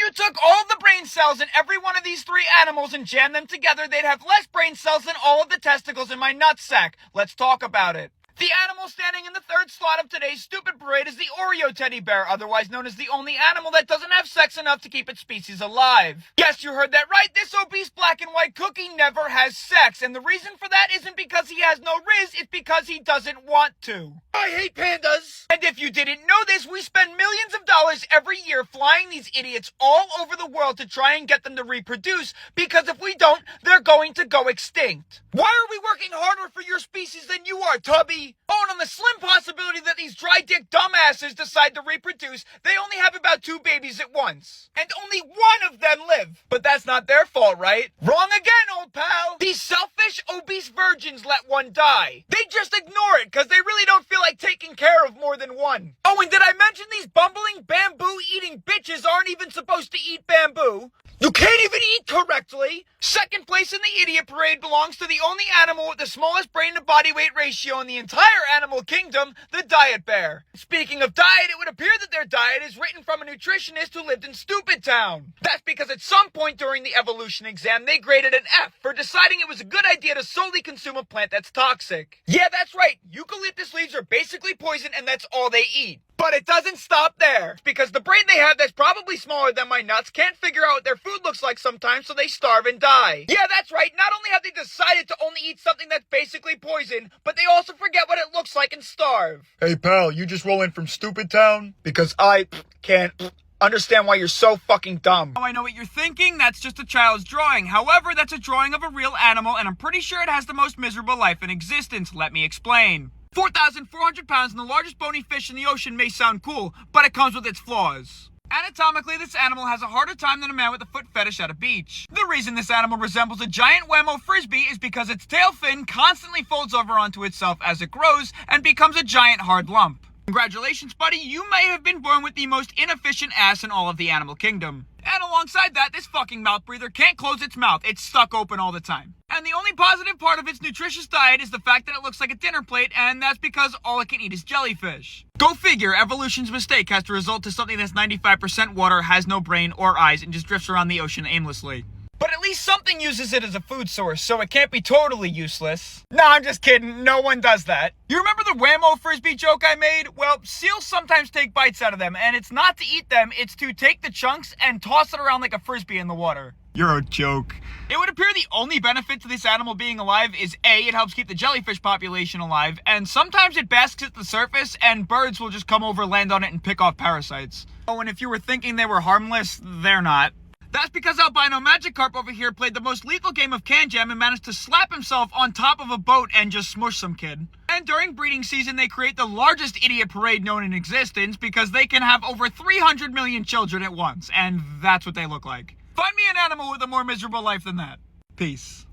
you took all of the brain cells in every one of these three animals and jammed them together, they'd have less brain cells than all of the testicles in my nutsack. Let's talk about it. The animal standing in the third slot of today's stupid parade is the Oreo teddy bear, otherwise known as the only animal that doesn't have sex enough to keep its species alive. Yes, you heard that right. This obese black and white cookie never has sex, and the reason for that isn't because he has no riz, it's because he doesn't want to. I hate pandas! And if you didn't know this, we spend millions of dollars every year flying these idiots all over the world to try and get them to reproduce, because if we don't, they're going to go extinct. Why are we working harder for your species than you are, Tubby? Oh, and on the slim possibility that these dry-dick dumbasses decide to reproduce, they only have about 2 babies at once. And only one of them live. But that's not their fault, right? Wrong again, old pal. These selfish, obese virgins let one die. They just ignore it because they really don't feel like taking care of more than one. Oh, and did I mention these bumbling bamboo-eating bitches aren't even supposed to eat bamboo? You can't even eat correctly! Second place in the idiot parade belongs to the only animal with the smallest brain to body weight ratio in the entire animal kingdom, the diet bear. Speaking of diet, it would appear that their diet is written from a nutritionist who lived in Stupid Town. That's because at some point during the evolution exam, they graded an F for deciding it was a good idea to solely consume a plant that's toxic. Yeah, that's right. Eucalyptus leaves are basically poison and that's all they eat. But it doesn't stop there, because the brain they have that's probably smaller than my nuts can't figure out what their food looks like sometimes, so they starve and die. Yeah, that's right, not only have they decided to only eat something that's basically poison, but they also forget what it looks like and starve. Hey pal, you just roll in from Stupid Town? Because I can't understand why you're so fucking dumb. Oh, I know what you're thinking, that's just a child's drawing. However, that's a drawing of a real animal, and I'm pretty sure it has the most miserable life in existence. Let me explain. 4,400 pounds and the largest bony fish in the ocean may sound cool, but it comes with its flaws. Anatomically, this animal has a harder time than a man with a foot fetish at a beach. The reason this animal resembles a giant Whammo frisbee is because its tail fin constantly folds over onto itself as it grows and becomes a giant hard lump. Congratulations, buddy, you may have been born with the most inefficient ass in all of the animal kingdom. And alongside that, this fucking mouth breather can't close its mouth, it's stuck open all the time. And the only positive part of its nutritious diet is the fact that it looks like a dinner plate, and that's because all it can eat is jellyfish. Go figure, evolution's mistake has to result to something that's 95% water, has no brain or eyes, and just drifts around the ocean aimlessly. But at least something uses it as a food source, so it can't be totally useless. Nah, I'm just kidding. No one does that. You remember the Whammo frisbee joke I made? Well, seals sometimes take bites out of them, and it's not to eat them, it's to take the chunks and toss it around like a frisbee in the water. You're a joke. It would appear the only benefit to this animal being alive is A, it helps keep the jellyfish population alive, and sometimes it basks at the surface, and birds will just come over, land on it, and pick off parasites. Oh, and if you were thinking they were harmless, they're not. That's because Albino Magikarp over here played the most lethal game of Can Jam and managed to slap himself on top of a boat and just smush some kid. And during breeding season, they create the largest idiot parade known in existence because they can have over 300 million children at once, and that's what they look like. Find me an animal with a more miserable life than that. Peace.